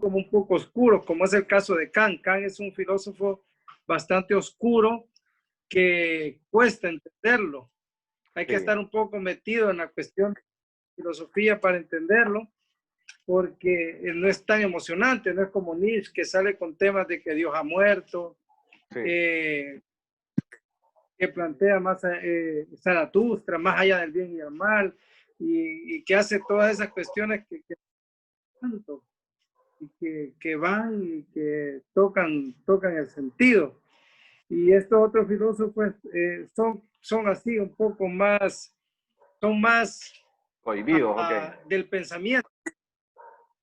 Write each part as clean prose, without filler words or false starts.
como un poco oscuros, como es el caso de Kant. Kant es un filósofo bastante oscuro que cuesta entenderlo. Hay que estar un poco metido en la cuestión de filosofía para entenderlo, porque no es tan emocionante, no es como Nietzsche, que sale con temas de que Dios ha muerto, que plantea más Zaratustra, más allá del bien y el mal, y que hace todas esas cuestiones que tanto, y que van y que tocan el sentido. Y estos otros filósofos son así un poco más, son más cohibidos, del pensamiento.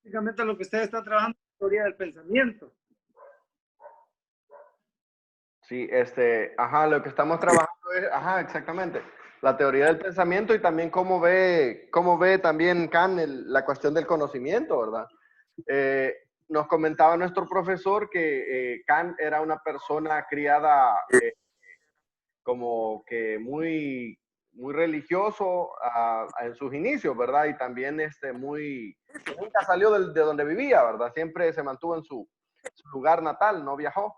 Básicamente lo que ustedes están trabajando es la teoría del pensamiento. Sí, lo que estamos trabajando es, exactamente, la teoría del pensamiento y también cómo ve también Kant la cuestión del conocimiento, ¿verdad? Nos comentaba nuestro profesor que Kant era una persona criada como que muy religioso en sus inicios, ¿verdad? Y también nunca salió de donde vivía, ¿verdad? Siempre se mantuvo en su lugar natal, no viajó.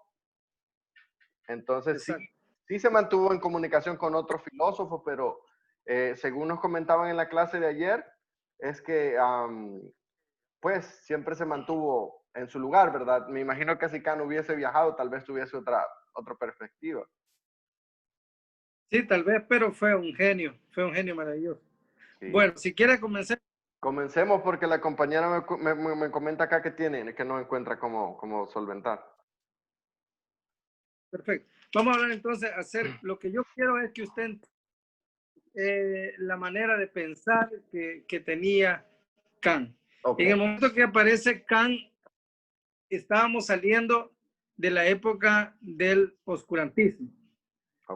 Entonces sí se mantuvo en comunicación con otros filósofos, pero según nos comentaban en la clase de ayer, es que pues siempre se mantuvo en su lugar, ¿verdad? Me imagino que si Kant hubiese viajado, tal vez tuviese otra perspectiva. Sí, tal vez, pero fue un genio maravilloso. Sí. Bueno, si quiere comenzar. Comencemos porque la compañera me comenta acá que no encuentra cómo solventar. Perfecto. Vamos a hablar entonces, lo que yo quiero es que usted la manera de pensar que tenía Kant. En el momento que aparece Kant, estábamos saliendo de la época del oscurantismo.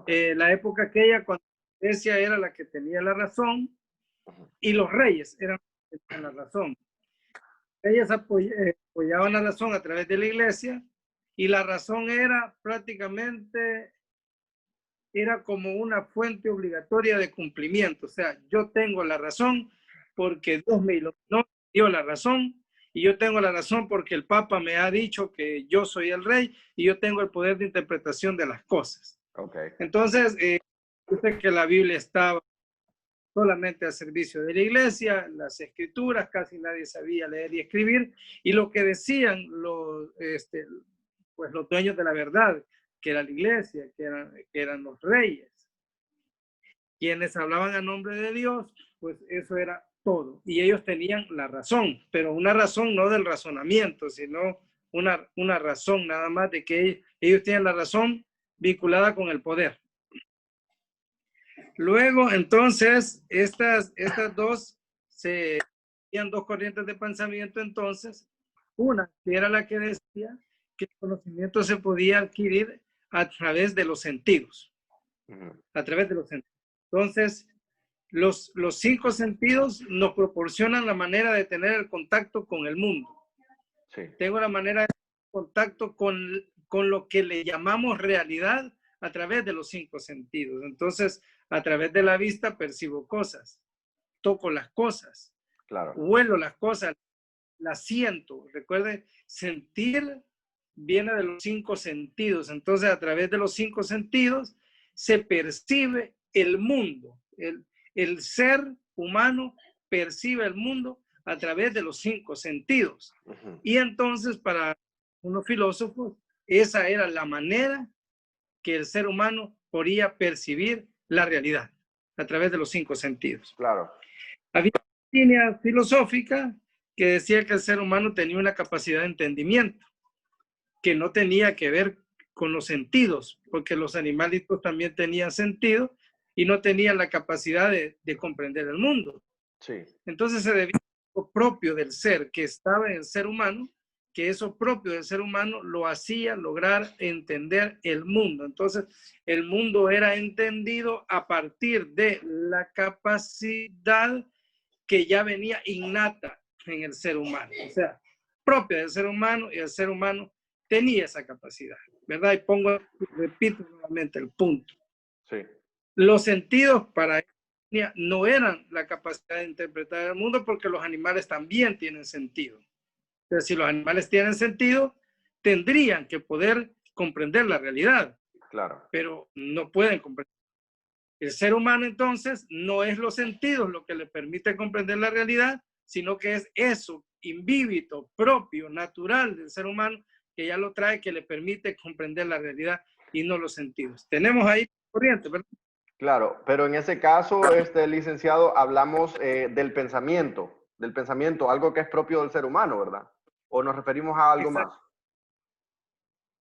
La época aquella cuando la iglesia era la que tenía la razón y los reyes eran los que tenían la razón. Ellos apoyaban la razón a través de la iglesia y la razón era prácticamente como una fuente obligatoria de cumplimiento. O sea, yo tengo la razón porque Dios me dio la razón, y yo tengo la razón porque el Papa me ha dicho que yo soy el rey y yo tengo el poder de interpretación de las cosas. Entonces, dice que la Biblia estaba solamente al servicio de la iglesia, las escrituras, casi nadie sabía leer y escribir, y lo que decían pues los dueños de la verdad, que era la iglesia, que eran los reyes, quienes hablaban a nombre de Dios, pues eso era todo. Y ellos tenían la razón, pero una razón no del razonamiento, sino una razón nada más de que ellos tienen la razón vinculada con el poder. Luego, entonces, estas dos tenían dos corrientes de pensamiento. Entonces, una que era la que decía que el conocimiento se podía adquirir a través de los sentidos. A través de los sentidos. Entonces, los 5 sentidos nos proporcionan la manera de tener el contacto con el mundo. Sí. Tengo la manera de tener contacto con lo que le llamamos realidad a través de los 5 sentidos. Entonces, a través de la vista percibo cosas, toco las cosas, huelo las cosas, las siento. Recuerde, sentir viene de los 5 sentidos. Entonces, a través de los 5 sentidos se percibe el mundo. El ser humano percibe el mundo a través de los 5 sentidos. Y entonces, para unos filósofos, esa era la manera que el ser humano podía percibir la realidad, a través de los 5 sentidos. Claro. Había una línea filosófica que decía que el ser humano tenía una capacidad de entendimiento que no tenía que ver con los sentidos, porque los animalitos también tenían sentido y no tenían la capacidad de comprender el mundo. Sí. Entonces se debía a lo propio del ser que estaba en el ser humano, que eso propio del ser humano lo hacía lograr entender el mundo. Entonces el mundo era entendido a partir de la capacidad que ya venía innata en el ser humano, o sea, propia del ser humano, y el ser humano tenía esa capacidad, ¿verdad? Y repito nuevamente el punto. Sí. Los sentidos para ella no eran la capacidad de interpretar el mundo, porque los animales también tienen sentido. Entonces, si los animales tienen sentido, tendrían que poder comprender la realidad, Claro. pero no pueden comprender. El ser humano, entonces, no es los sentidos lo que le permite comprender la realidad, sino que es eso, invívido, propio, natural del ser humano, que ya lo trae, que le permite comprender la realidad y no los sentidos. Tenemos ahí corriente, ¿verdad? Claro, pero en ese caso, licenciado, hablamos del pensamiento, algo que es propio del ser humano, ¿verdad? ¿O nos referimos a algo Exacto. más?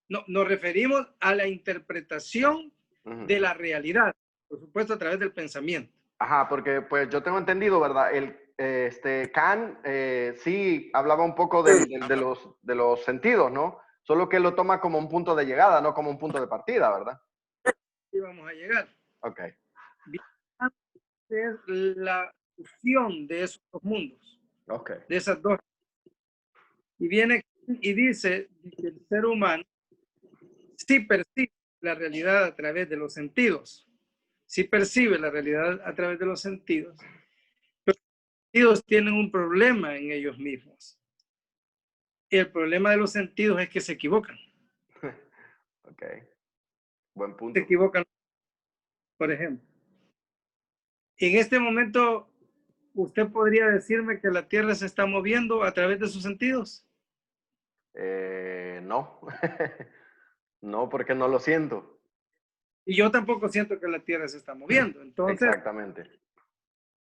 No, nos referimos a la interpretación Ujú. de la realidad, por supuesto, a través del pensamiento. Ajá, porque pues yo tengo entendido, ¿verdad? Kant sí hablaba un poco de los sentidos, ¿no? Solo que lo toma como un punto de llegada, no como un punto de partida, ¿verdad? Y vamos a llegar. Ok, Es la fusión de esos dos mundos, ok. de esas dos. Y viene y dice que el ser humano sí percibe la realidad a través de los sentidos, sí percibe la realidad a través de los sentidos, pero los sentidos tienen un problema en ellos mismos. Y el problema de los sentidos es que se equivocan. Ok, buen Se punto. equivocan, por ejemplo. En este momento, ¿usted podría decirme que la Tierra se está moviendo a través de sus sentidos? No, no, porque no lo siento. Y yo tampoco siento que la Tierra se está moviendo. Entonces, Exactamente.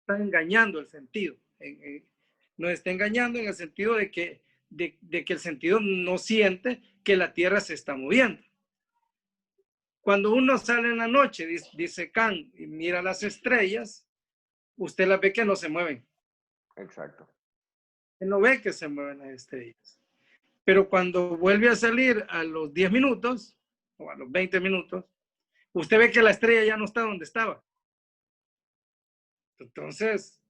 está engañando el sentido. Nos está engañando en el sentido de que el sentido no siente que la Tierra se está moviendo. Cuando uno sale en la noche, dice Kant, y mira las estrellas, usted las ve que no se mueven. Exacto. Usted no ve que se mueven las estrellas. Pero cuando vuelve a salir a los 10 minutos o a los 20 minutos, usted ve que la estrella ya no está donde estaba. Entonces,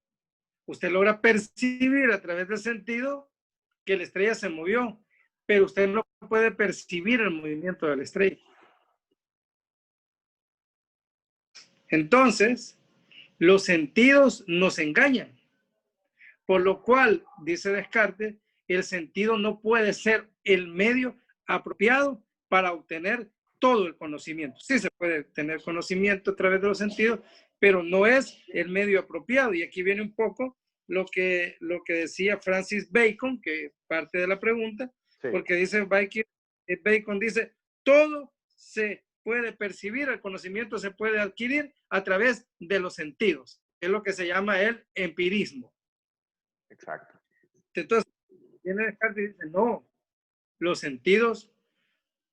usted logra percibir a través del sentido que la estrella se movió, pero usted no puede percibir el movimiento de la estrella. Entonces, los sentidos nos engañan, por lo cual, dice Descartes, el sentido no puede ser el medio apropiado para obtener todo el conocimiento. Sí se puede tener conocimiento a través de los sentidos, pero no es el medio apropiado. Y aquí viene un poco lo que decía Francis Bacon, que es parte de la pregunta, Sí, porque dice Bacon dice, todo se puede percibir, el conocimiento se puede adquirir a través de los sentidos. Es lo que se llama el empirismo. exacto. Entonces, viene Descartes y dice, no, los sentidos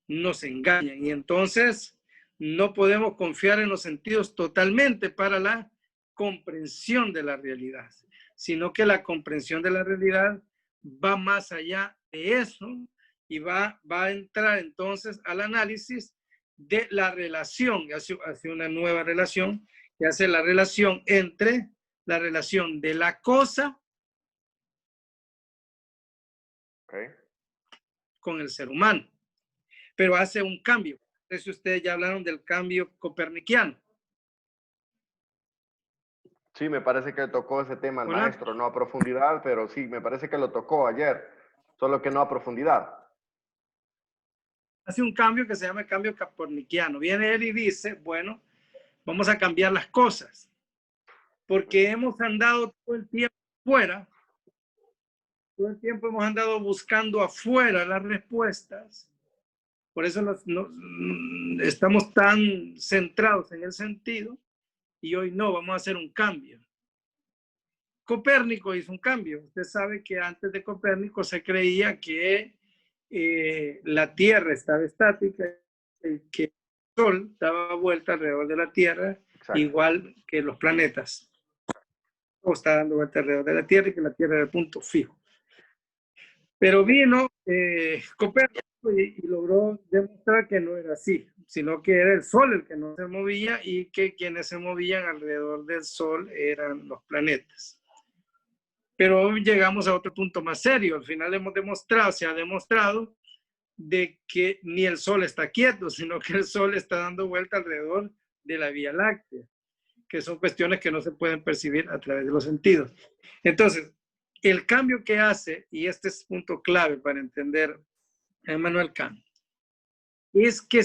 nos engañan y entonces no podemos confiar en los sentidos totalmente para la comprensión de la realidad, sino que la comprensión de la realidad va más allá de eso y va a entrar entonces al análisis de la relación, hace una nueva relación, que hace la relación entre la relación de la cosa Okay. con el ser humano, pero hace un cambio. Eso ustedes ya hablaron del cambio copernicano. Sí, me parece que tocó ese tema el Hola. maestro, no a profundidad, pero sí, me parece que lo tocó ayer, solo que no a profundidad. Hace un cambio que se llama el cambio copernicano. Viene él y dice, bueno, vamos a cambiar las cosas, porque hemos andado todo el tiempo fuera, todo el tiempo hemos andado buscando afuera las respuestas, por eso estamos tan centrados en el sentido, y hoy no, vamos a hacer un cambio. Copérnico hizo un cambio. Usted sabe que antes de Copérnico se creía que la Tierra estaba estática, que el Sol daba vuelta alrededor de la Tierra, Exacto. igual que los planetas. O está dando vuelta alrededor de la Tierra y que la Tierra era el punto fijo. Pero vino Copérnico y logró demostrar que no era así, sino que era el Sol el que no se movía y que quienes se movían alrededor del Sol eran los planetas. Pero llegamos a otro punto más serio. Al final se ha demostrado de que ni el Sol está quieto, sino que el Sol está dando vuelta alrededor de la Vía Láctea, que son cuestiones que no se pueden percibir a través de los sentidos. Entonces, el cambio que hace, y este es punto clave para entender a Immanuel Kant, es que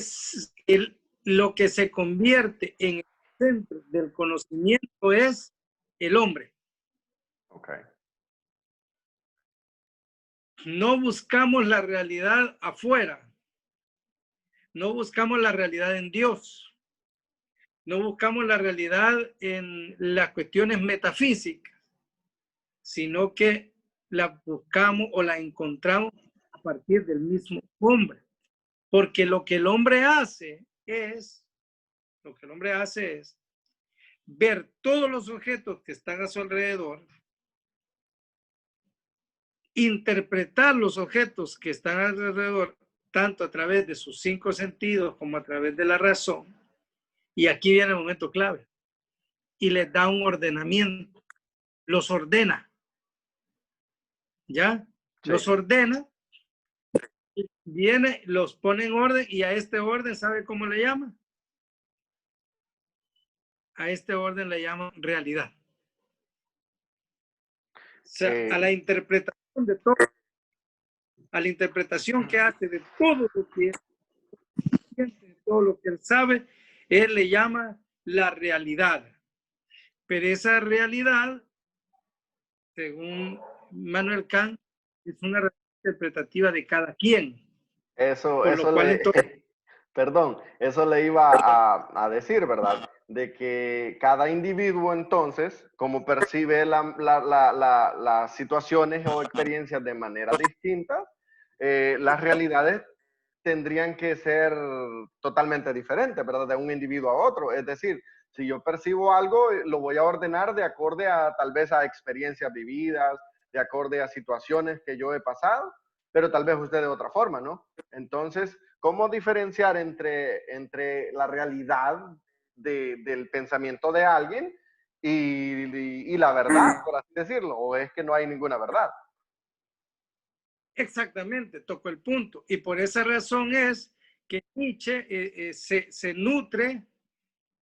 lo que se convierte en el centro del conocimiento es el hombre. Okay. No buscamos la realidad afuera, no buscamos la realidad en Dios, no buscamos la realidad en las cuestiones metafísicas, sino que la buscamos o la encontramos a partir del mismo hombre. Porque lo que el hombre hace es ver todos los objetos que están a su alrededor, interpretar los objetos que están alrededor, tanto a través de sus 5 sentidos como a través de la razón. Y aquí viene el momento clave. Y les da un ordenamiento. Los ordena. ¿Ya? Sí. Los ordena. Viene, los pone en orden y a este orden, ¿sabe cómo le llama? A este orden le llaman realidad. O sea, a la interpretación de todo, a la interpretación que hace de todo lo que siente, de todo lo que él sabe, él le llama la realidad. Pero esa realidad, según Immanuel Kant, es una realidad interpretativa de cada quien. Eso Lo cual, le, entonces, perdón, eso le iba a decir, ¿verdad? De que cada individuo entonces, como percibe las situaciones o experiencias de manera distinta, las realidades tendrían que ser totalmente diferentes, ¿verdad? De un individuo a otro. Es decir, si yo percibo algo, lo voy a ordenar de acorde a tal vez a experiencias vividas, de acorde a situaciones que yo he pasado, pero tal vez usted de otra forma, ¿no? Entonces, ¿cómo diferenciar entre la realidad del pensamiento de alguien y la verdad, por así decirlo? ¿O es que no hay ninguna verdad? exactamente, tocó el punto. Y por esa razón es que Nietzsche se nutre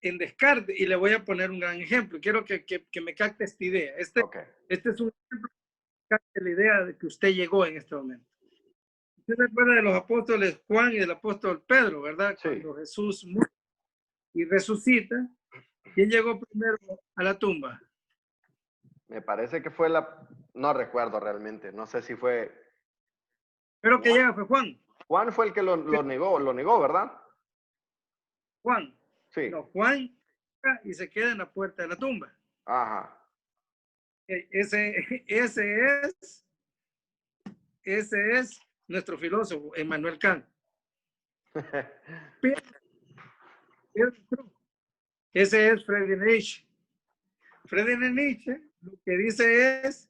en Descartes. Y le voy a poner un gran ejemplo. Quiero que me capte esta idea. Este es un ejemplo que capte la idea de que usted llegó en este momento. Usted se acuerda de los apóstoles Juan y del apóstol Pedro, ¿verdad? Sí. Cuando Jesús muere y resucita, ¿quién llegó primero a la tumba? Me parece que fue no recuerdo realmente, no sé si fue... Pero que llega fue Juan. Juan fue el que lo negó, ¿verdad? Juan. Sí. No, Juan y se queda en la puerta de la tumba. Ajá. Ese es nuestro filósofo, Immanuel Kant. Ese es Friedrich Nietzsche. Friedrich Nietzsche lo que dice es,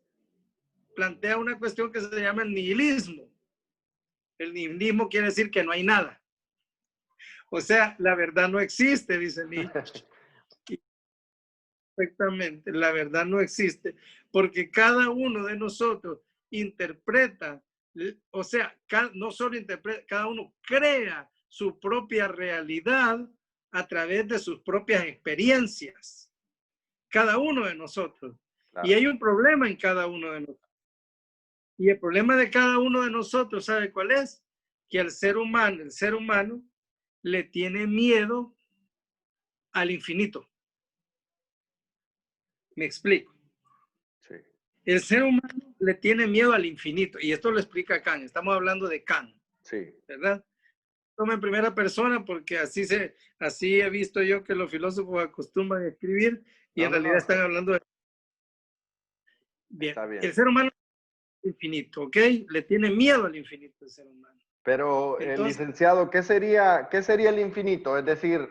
plantea una cuestión que se llama el nihilismo. El nihilismo quiere decir que no hay nada. O sea, la verdad no existe, dice Nietzsche. Perfectamente, la verdad no existe, porque cada uno de nosotros interpreta, o sea, no solo interpreta, cada uno crea su propia realidad a través de sus propias experiencias. Cada uno de nosotros. Claro. Y hay un problema en cada uno de nosotros. Y el problema de cada uno de nosotros, ¿sabe cuál es? Que el ser humano le tiene miedo al infinito. Me explico. Sí. El ser humano le tiene miedo al infinito. Y esto lo explica Kant. Estamos hablando de Kant. Sí. ¿Verdad? Toma en primera persona porque así he visto yo que los filósofos acostumbran a escribir y en realidad están hablando de... Bien. El ser humano infinito, ¿ok? Le tiene miedo al infinito el ser humano. Pero, licenciado, ¿qué sería el infinito? Es decir,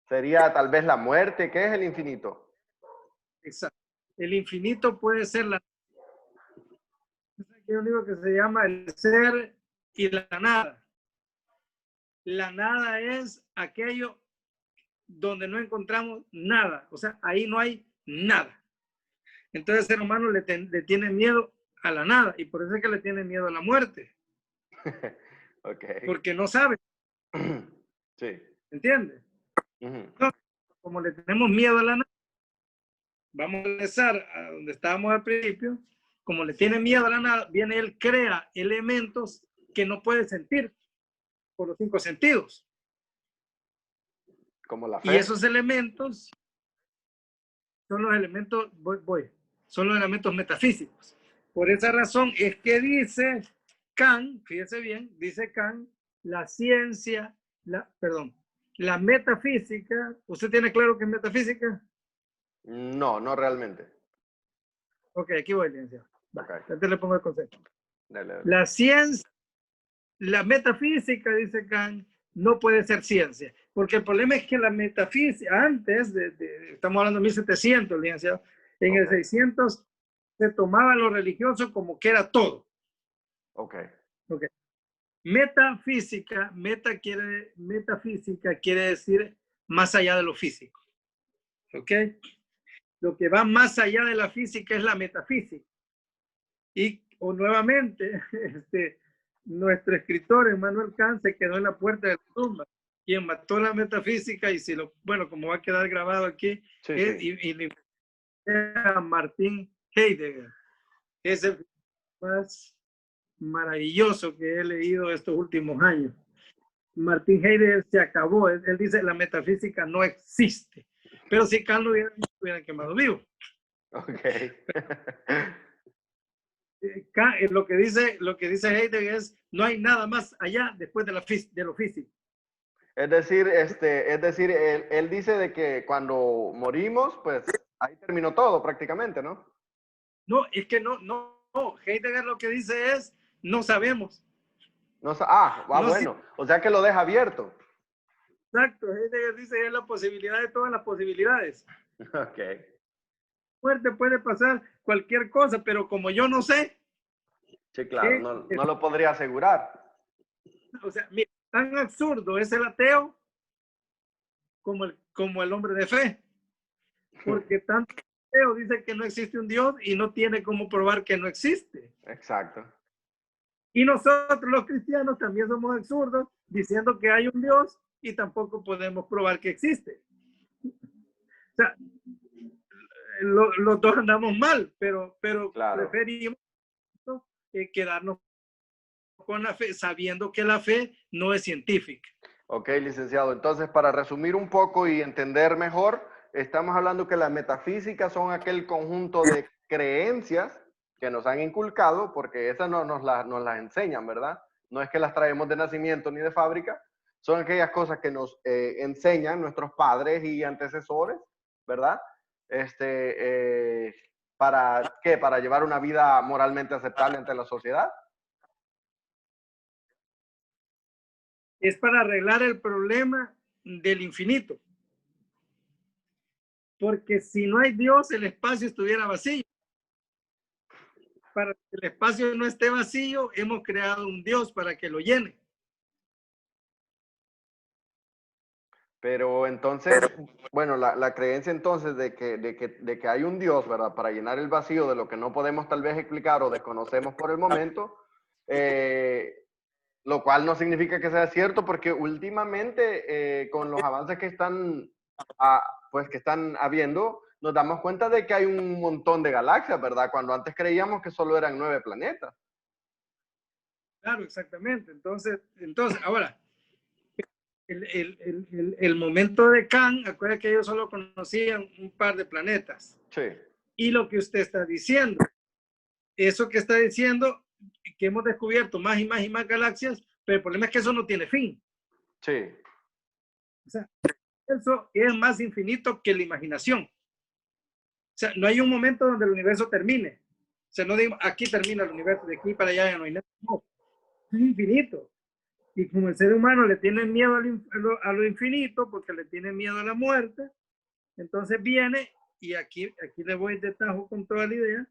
¿sería tal vez la muerte? ¿Qué es el infinito? Exacto. El infinito puede ser hay un libro que se llama El ser y la nada. La nada es aquello donde no encontramos nada. O sea, ahí no hay nada. Entonces el ser humano le tiene miedo a la nada y por eso es que le tiene miedo a la muerte. Okay. Porque no sabe. Sí. ¿Entiendes? Entonces, como le tenemos miedo a la nada, vamos a regresar a donde estábamos al principio, como le tiene miedo a la nada, viene él, crea elementos que no puede sentir por los 5 sentidos. Como la Y fe. esos elementos son los elementos, son los elementos metafísicos. Por esa razón es que dice Kant, fíjese bien, dice Kant, la ciencia, la metafísica. ¿Usted tiene claro qué es metafísica? No, no realmente. Ok, aquí voy, licenciado. Okay. Antes le pongo el concepto. Dale. La ciencia, la metafísica, dice Kant, no puede ser ciencia, porque el problema es que la metafísica, antes, estamos hablando de 1700, licenciado, en el 600 se tomaba lo religioso como que era todo. Okay. Metafísica quiere decir más allá de lo físico. ¿Ok? Lo que va más allá de la física es la metafísica. Y nuevamente, nuestro escritor Emmanuel Kant se quedó en la puerta de la tumba. Quien mató la metafísica, y bueno, como va a quedar grabado aquí, Sí. y a Martin Heidegger. Es el más maravilloso que he leído estos últimos años. Martin Heidegger se acabó. Él dice la metafísica no existe. Pero si Kant lo hubieran quemado vivo. Ok. Lo que dice Heidegger es no hay nada más allá después de lo físico. Es decir, él dice de que cuando morimos, pues ahí terminó todo prácticamente, ¿no? No, es que no. Heidegger lo que dice es no sabemos. No, No, bueno, o sea que lo deja abierto. Exacto, Heidegger dice es la posibilidad de todas las posibilidades. Ok. Muerte puede pasar cualquier cosa, pero como yo no sé. Sí, claro, no lo podría asegurar. O sea, mira, tan absurdo es el ateo como el hombre de fe. Porque tanto el ateo dice que no existe un Dios y no tiene cómo probar que no existe. Exacto. Y nosotros los cristianos también somos absurdos diciendo que hay un Dios y tampoco podemos probar que existe. O sea, los dos andamos mal, pero Claro. preferimos quedarnos con la fe, sabiendo que la fe no es científica. Ok, licenciado. Entonces, para resumir un poco y entender mejor, estamos hablando que las metafísicas son aquel conjunto de creencias que nos han inculcado, porque esas no nos las enseñan, ¿verdad? No es que las traemos de nacimiento ni de fábrica, son aquellas cosas que nos enseñan nuestros padres y antecesores, ¿verdad? ¿Para qué? Para llevar una vida moralmente aceptable ante la sociedad. Es para arreglar el problema del infinito. Porque si no hay Dios, el espacio estuviera vacío. Para que el espacio no esté vacío, hemos creado un Dios para que lo llene. Pero entonces, bueno, la creencia entonces de que hay un Dios, ¿verdad? Para llenar el vacío de lo que no podemos tal vez explicar o desconocemos por el momento, lo cual no significa que sea cierto, porque últimamente con los avances que están, pues que están habiendo, nos damos cuenta de que hay un montón de galaxias, ¿verdad? Cuando antes creíamos que solo eran 9 planetas. Claro, exactamente. Entonces ahora, el momento de Kant, acuérdate que ellos solo conocían un par de planetas. Sí. Y lo que usted está diciendo, eso que está diciendo, que hemos descubierto más y más y más galaxias, pero el problema es que eso no tiene fin. Sí. O sea, eso es más infinito que la imaginación. O sea, no hay un momento donde el universo termine. O sea, no digo, aquí termina el universo, de aquí para allá ya no hay nada. No, es infinito. Y como el ser humano le tiene miedo a lo infinito, porque le tiene miedo a la muerte, entonces viene, y aquí le voy de tajo con toda la idea,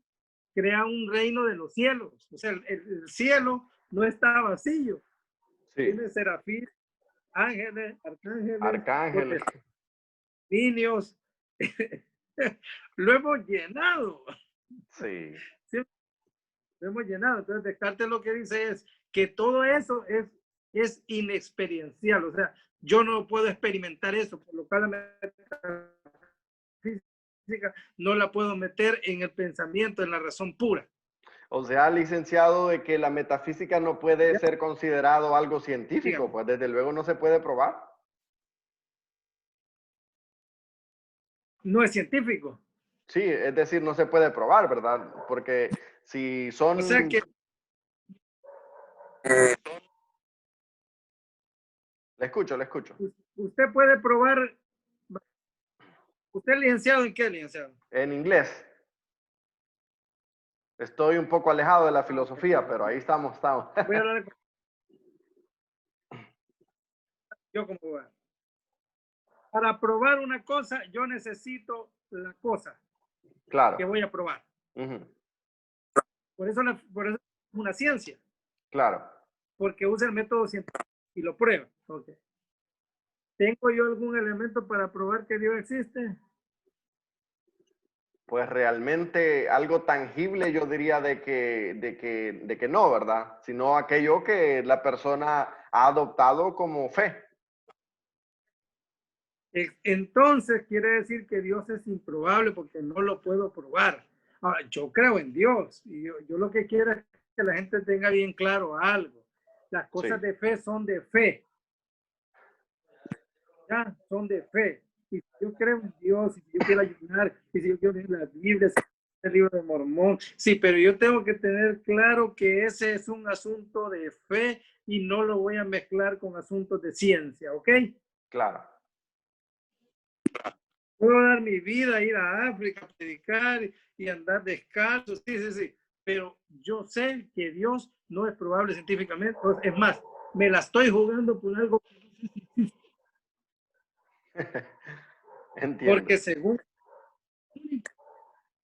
crea un reino de los cielos. O sea, el cielo no está vacío. Sí. Tiene serafín, ángeles, Arcángeles. niños. Lo hemos llenado. Sí. ¿Sí? Lo hemos llenado. Entonces, Descartes lo que dice es que todo eso es inexperiencial. O sea, yo no puedo experimentar eso, por lo cual la metafísica metafísica no la puedo meter en el pensamiento, en la razón pura. O sea, licenciado, de que la metafísica no puede ¿Ya? ser considerado algo científico, Dígame. pues desde luego no se puede probar. No es científico. Sí, es decir, no se puede probar, ¿verdad? Porque si O sea son... que Le escucho, le escucho. usted puede probar. ¿Usted es licenciado en qué, licenciado? En inglés. Estoy un poco alejado de la Ah, ok, filosofía, pero ahí estamos, estamos. voy a hablar yo como abogado. Para probar una cosa, yo necesito la cosa Claro. que voy a probar. Ujú, Por eso es una ciencia, claro. porque usa el método científico y lo prueba. Okay. ¿Tengo yo algún elemento para probar que Dios existe? Pues realmente algo tangible yo diría de que no, ¿verdad? Sino aquello que la persona ha adoptado como fe. Entonces quiere decir que Dios es improbable porque no lo puedo probar. Ahora, yo creo en Dios y yo lo que quiero es que la gente tenga bien claro algo. Las Sí, cosas de fe son de fe, ya, son de fe. Y si yo creo en Dios, y si yo quiero ayunar, y si yo quiero leer la Biblia, si el libro de Mormón, sí, pero yo tengo que tener claro que ese es un asunto de fe y no lo voy a mezclar con asuntos de ciencia, ¿ok? claro. Puedo dar mi vida, ir a África, predicar y andar descalzo, sí, sí, sí, pero yo sé que Dios no es probable científicamente, es más, me la estoy jugando por algo Entiendo. porque según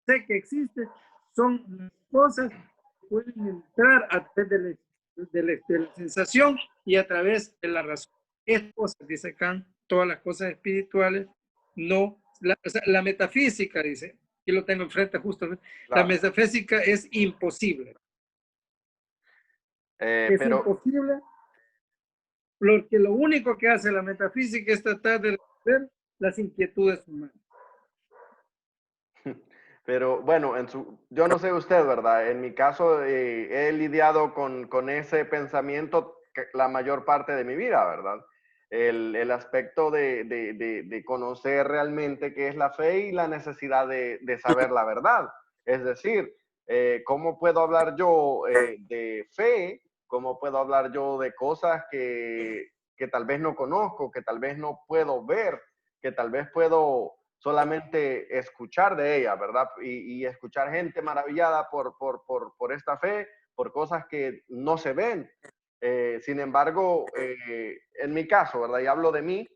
sé que existe, son cosas que pueden entrar a través de la sensación y a través de la razón. Estas cosas, dice Kant, todas las cosas espirituales, no, o sea, la metafísica, dice, y lo tengo enfrente justamente, la Claro. metafísica es imposible. Es Pero, imposible porque lo único que hace la metafísica es tratar de resolver las inquietudes humanas. pero bueno, yo no sé usted, ¿verdad? En mi caso, he lidiado con ese pensamiento la mayor parte de mi vida, ¿verdad? El aspecto de conocer realmente qué es la fe y la necesidad de saber la verdad. Es decir, ¿cómo puedo hablar yo de fe? ¿Cómo puedo hablar yo de cosas que tal vez no conozco, que tal vez no puedo ver, que tal vez puedo solamente escuchar de ella, ¿verdad? Y escuchar gente maravillada por esta fe, por cosas que no se ven. Sin embargo, en mi caso, ¿verdad? Y hablo de mí,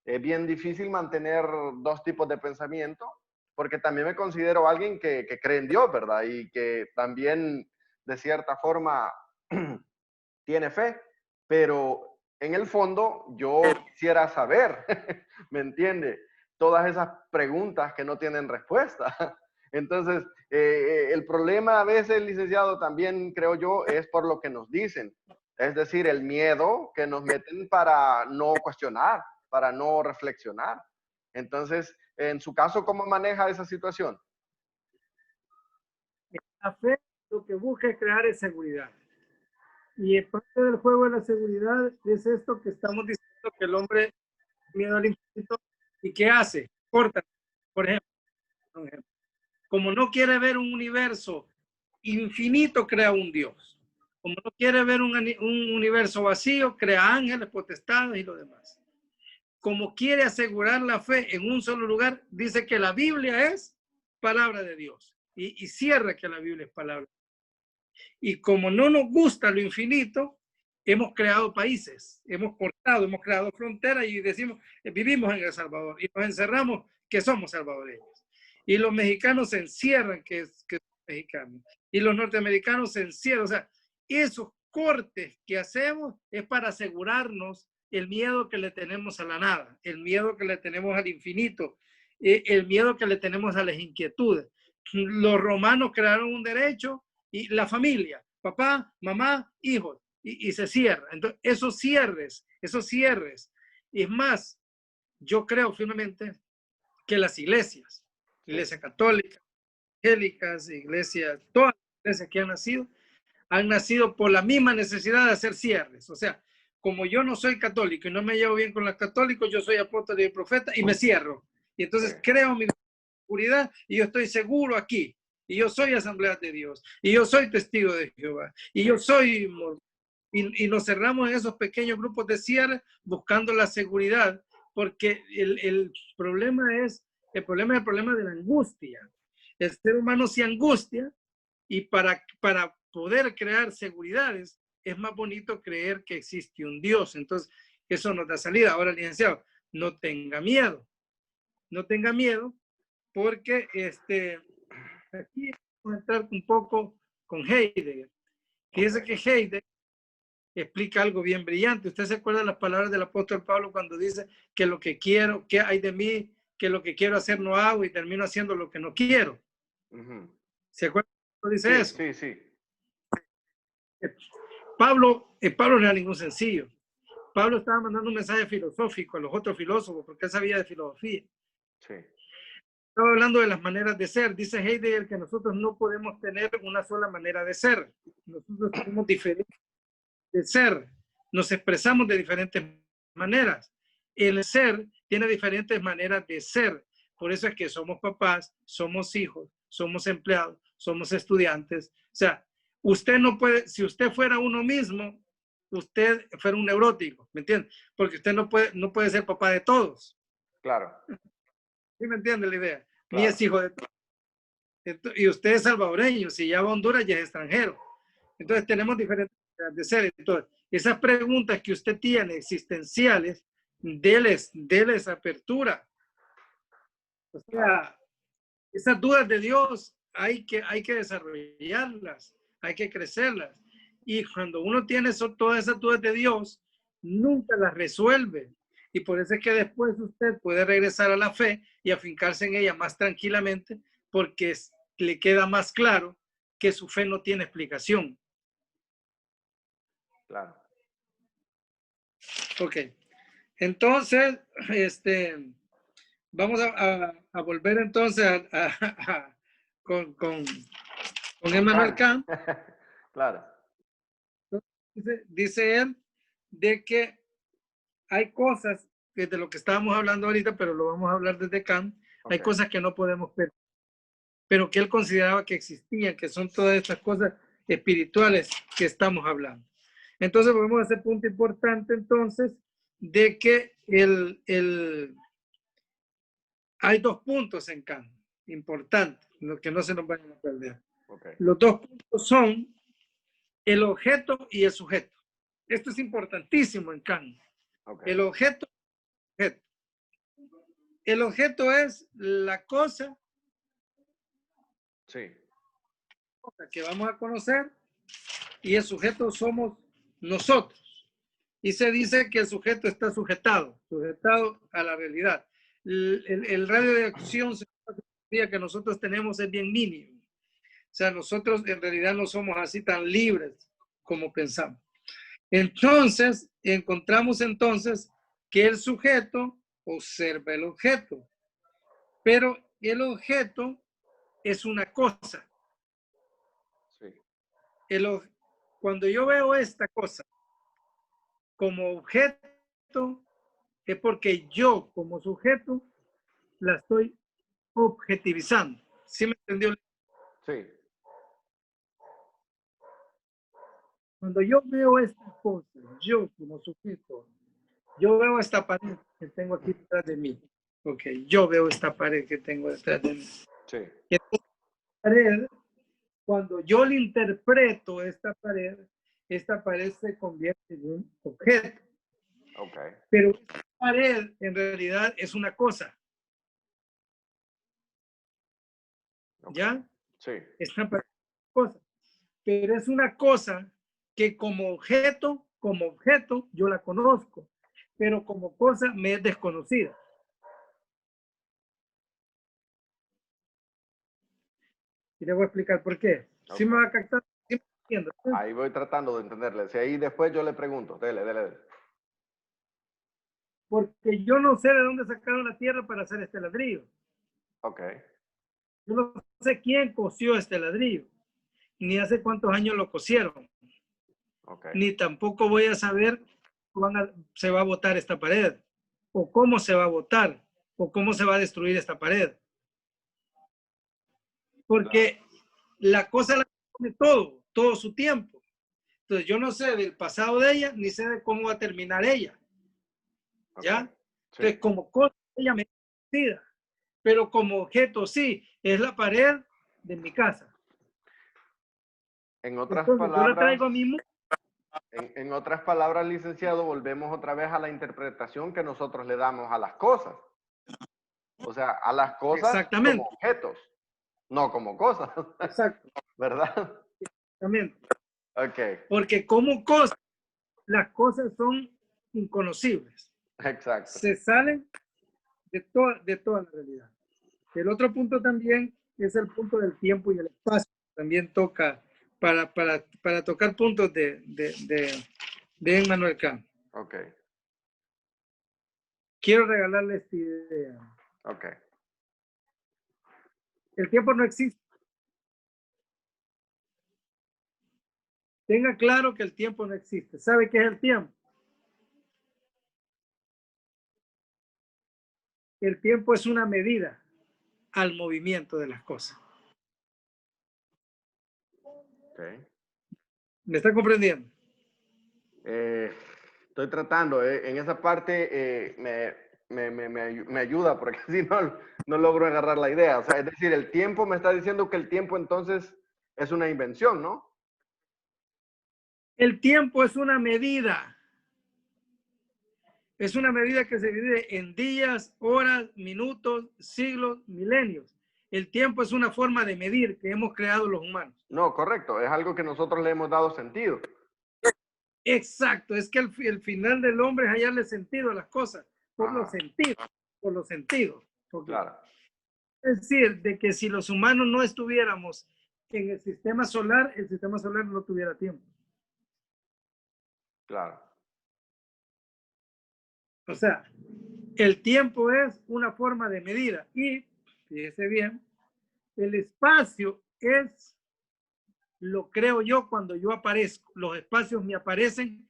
es bien difícil mantener dos tipos de pensamiento, porque también me considero alguien que cree en Dios, ¿verdad? Y que también, de cierta forma, tiene fe, pero en el fondo yo quisiera saber, ¿me entiende? Todas esas preguntas que no tienen respuesta. Entonces, el problema a veces, licenciado, también creo yo, es por lo que nos dicen. Es decir, el miedo que nos meten para no cuestionar, para no reflexionar. Entonces, en su caso, ¿cómo maneja esa situación? La fe lo que busca es crear es seguridad. Y parte del juego de la seguridad es esto que estamos diciendo, que el hombre tiene miedo al infinito. ¿Y qué hace? Corta, por ejemplo. Como no quiere ver un universo infinito, crea un Dios. Como no quiere ver un universo vacío, crea ángeles, potestades y lo demás. Como quiere asegurar la fe en un solo lugar, dice que la Biblia es palabra de Dios. Y cierra que la Biblia es palabra. Y como no nos gusta lo infinito, hemos creado países, hemos cortado, hemos creado fronteras y decimos, vivimos en El Salvador y nos encerramos que somos salvadoreños. Y los mexicanos se encierran que son mexicanos. Y los norteamericanos se encierran. O sea, esos cortes que hacemos es para asegurarnos el miedo que le tenemos a la nada, el miedo que le tenemos al infinito, el miedo que le tenemos a las inquietudes. Los romanos crearon un derecho y la familia, papá, mamá, hijos, y se cierra. Entonces, esos cierres. Y es más, yo creo firmemente que las iglesias iglesia católica, evangélicas, iglesias, todas las iglesias que han nacido por la misma necesidad de hacer cierres. O sea, como yo no soy católico y no me llevo bien con los católicos, yo soy apóstol y profeta y me cierro. Y entonces creo mi seguridad y yo estoy seguro aquí. Y yo soy Asamblea de Dios. Y yo soy testigo de Jehová. Y yo soy... Y nos cerramos en esos pequeños grupos de cierre buscando la seguridad, porque el problema es el problema de la angustia. El ser humano se angustia y para poder crear seguridades es más bonito creer que existe un Dios. Entonces, eso nos da salida. Ahora, licenciado, no tenga miedo. No tenga miedo porque aquí vamos a entrar un poco con Heidegger. Fíjese que Heidegger explica algo bien brillante. ¿Usted se acuerda de las palabras del apóstol Pablo cuando dice que lo que quiero, que hay de mí, que lo que quiero hacer no hago y termino haciendo lo que no quiero? ¿Se acuerda cuando dice eso? Sí, sí. Pablo no era ningún sencillo. Pablo estaba mandando un mensaje filosófico a los otros filósofos porque él sabía de filosofía. Sí. Estaba hablando de las maneras de ser. Dice Heidegger que nosotros no podemos tener una sola manera de ser. Nosotros tenemos diferentes de ser. Nos expresamos de diferentes maneras. El ser tiene diferentes maneras de ser. Por eso es que somos papás, somos hijos, somos empleados, somos estudiantes. O sea, usted no puede, si usted fuera uno mismo, usted fuera un neurótico, ¿me entiende? Porque usted no puede ser papá de todos. Claro. ¿Sí me entiende la idea? Claro. Ni es hijo de todos. Y usted es salvadoreño, si ya va a Honduras ya es extranjero. Entonces tenemos diferentes maneras de ser. Entonces, esas preguntas que usted tiene existenciales, déles apertura. O sea, esas dudas de Dios hay que desarrollarlas, hay que crecerlas. Y cuando uno tiene todas esas dudas de Dios, nunca las resuelve. Y por eso es que después usted puede regresar a la fe y afincarse en ella más tranquilamente, porque le queda más claro que su fe no tiene explicación. Claro. Ok. Entonces, vamos a volver entonces con Emmanuel Kant. Claro. Dice él de que hay cosas que de lo que estábamos hablando ahorita, pero lo vamos a hablar desde Kant, hay cosas que no podemos ver, pero que él consideraba que existían, que son todas estas cosas espirituales que estamos hablando. Entonces volvemos a ese punto importante entonces de que hay dos puntos en Kant importantes, los que no se nos vayan a perder. Los dos puntos son el objeto y el sujeto. Esto es importantísimo en Kant. El objeto. El objeto es la cosa que vamos a conocer y el sujeto somos nosotros. Y se dice que el sujeto está sujetado a la realidad. El radio de acción que nosotros tenemos es bien mínimo. O sea, nosotros en realidad no somos así tan libres como pensamos. Entonces, encontramos entonces que el sujeto observa el objeto, pero el objeto es una cosa. Cuando yo veo esta cosa como objeto, es porque yo como sujeto la estoy objetivizando. ¿Sí me entendió? Sí. Cuando yo veo esta cosa, yo como sujeto, yo veo esta pared que tengo aquí detrás de mí. Ok, yo veo esta pared que tengo detrás de mí. Sí. Esta pared, cuando yo le interpreto esta pared se convierte en un objeto. Pero esta pared en realidad es una cosa. ¿Ya? Sí. Es una cosa. Pero es una cosa que como objeto, yo la conozco, pero como cosa me es desconocida. Y le voy a explicar por qué. ¿Sí me va a captar? ¿Sí me entiendo? Ahí voy tratando de entenderle. Si ahí después yo le pregunto. Dele. Porque yo no sé de dónde sacaron la tierra para hacer este ladrillo. Ok. Yo no sé quién cosió este ladrillo, ni hace cuántos años lo cosieron, Ok. ni tampoco voy a saber se va a botar esta pared, o cómo se va a botar, o cómo se va a destruir esta pared. Porque la cosa la tiene todo su tiempo. Entonces yo no sé del pasado de ella, ni sé de cómo va a terminar ella. ¿Ya? Ok. Sí. Entonces como cosa, ella me decida, pero como objeto sí, es la pared de mi casa. En otras Entonces yo la palabras, traigo a mi mundo. en otras palabras, licenciado, volvemos otra vez a la interpretación que nosotros le damos a las cosas. O sea, a las cosas como Exactamente, objetos, no como cosas, exacto, ¿verdad? exactamente. Ok, Porque como cosa, las cosas son inconocibles. exacto. Se salen de toda la realidad. El otro punto también es el punto del tiempo y el espacio. También toca para tocar puntos de Emmanuel Kant. Ok, Quiero regalarle esta idea. ok. El tiempo no existe. Tenga claro que el tiempo no existe. ¿Sabe qué es el tiempo? El tiempo es una medida al movimiento de las cosas. Okay. ¿Me está comprendiendo? Estoy tratando, en esa parte me ayuda porque si no, no logro agarrar la idea. O sea, es decir, el tiempo me está diciendo que el tiempo entonces es una invención, ¿no? El tiempo es una medida. Es una medida que se divide en días, horas, minutos, siglos, milenios. El tiempo es una forma de medir que hemos creado los humanos. No, correcto, es algo que nosotros le hemos dado sentido. Exacto, es que el final del hombre es hallarle sentido a las cosas, por los Ajá, sentidos, por los sentidos. Porque, claro, es decir, de que si los humanos no estuviéramos en el sistema solar no tuviera tiempo. claro. O sea, el tiempo es una forma de medida y, fíjese bien, el espacio es, lo creo yo cuando yo aparezco. Los espacios me aparecen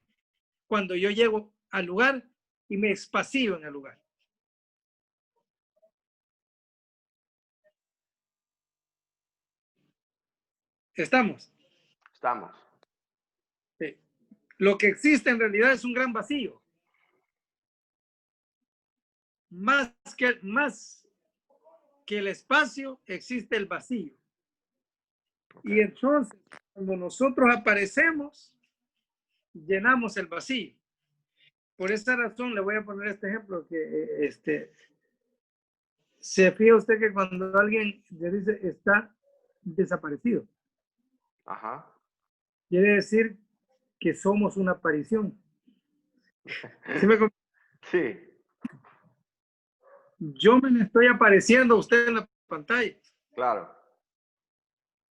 cuando yo llego al lugar y me espacio en el lugar. ¿Estamos? Estamos. Sí. Lo que existe en realidad es un gran vacío. Más que el espacio, existe el vacío. Okay. Y entonces, cuando nosotros aparecemos, llenamos el vacío. Por esa razón, le voy a poner este ejemplo que se fija usted que cuando alguien le dice está desaparecido, Ajá. quiere decir que somos una aparición. ¿Sí me Sí, Yo me le estoy apareciendo a usted en la pantalla. claro.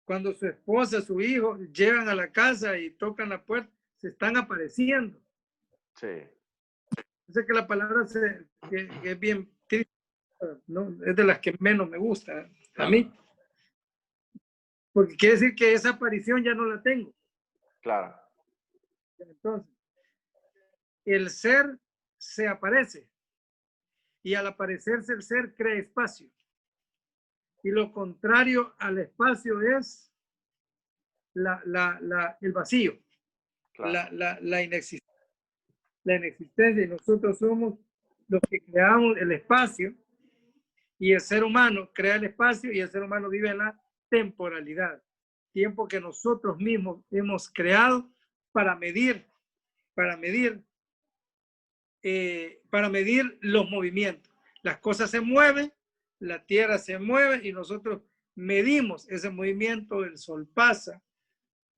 Cuando su esposa, su hijo llegan a la casa y tocan la puerta, se están apareciendo. Sí, Sé que la palabra que es bien triste, ¿no? Es de las que menos me gusta a mí, porque quiere decir que esa aparición ya no la tengo. claro. Entonces, el ser se aparece y al aparecerse el ser crea espacio. Y lo contrario al espacio es el vacío, Claro. la inexistencia. La inexistencia y nosotros somos los que creamos el espacio y el ser humano crea el espacio y el ser humano vive en la temporalidad, tiempo que nosotros mismos hemos creado para medir, para medir, para medir los movimientos. Las cosas se mueven, la tierra se mueve y nosotros medimos ese movimiento, el sol pasa,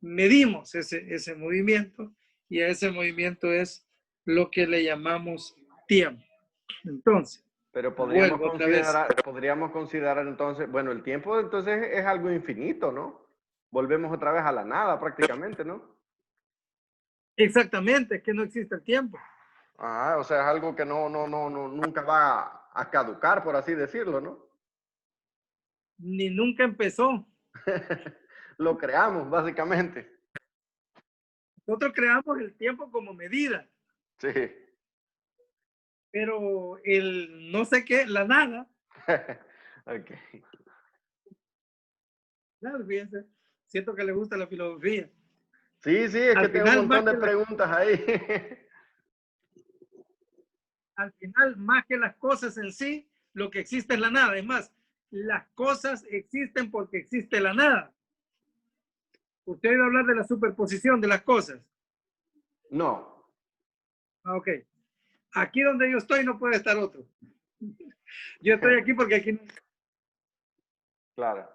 medimos ese movimiento y a ese movimiento es lo que le llamamos tiempo. Entonces, Pero vuelvo otra vez. podríamos considerar entonces, bueno, el tiempo entonces es algo infinito, ¿no? Volvemos otra vez a la nada prácticamente, ¿no? Exactamente, es que no existe el tiempo. Ajá, o sea, es algo que no, nunca va a caducar, por así decirlo, ¿no? ni nunca empezó. Lo creamos, básicamente. Nosotros creamos el tiempo como medida, Sí. pero el no sé qué, la nada, Ok. nada, fíjense, siento que le gusta la filosofía. Sí, sí, es que Al tengo un final, montón de preguntas ahí. al final, más que las cosas en sí, lo que existe es la nada. Es más, las cosas existen porque existe la nada. Usted ha oído hablar de la superposición de las cosas. No, Ah, ok. Aquí donde yo estoy no puede estar otro. Yo estoy aquí porque aquí no claro,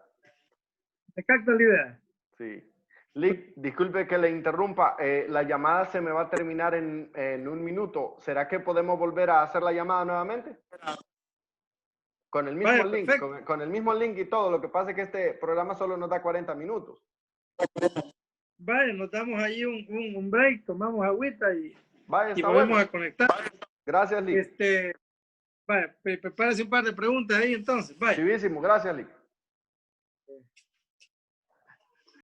me capta la idea. sí. Lick, disculpe que le interrumpa. La llamada se me va a terminar en un minuto. ¿Será que podemos volver a hacer la llamada nuevamente? Con el mismo Vaya, link, perfecto. con el mismo link y todo. Lo que pasa es que este programa solo nos da 40 minutos. Vaya, nos damos ahí un break, tomamos agüita Vaya, y está volvemos bueno. a conectar. Gracias, Lick. Vaya, prepárese un par de preguntas ahí entonces. Vaya. Chivísimo, gracias, Lick.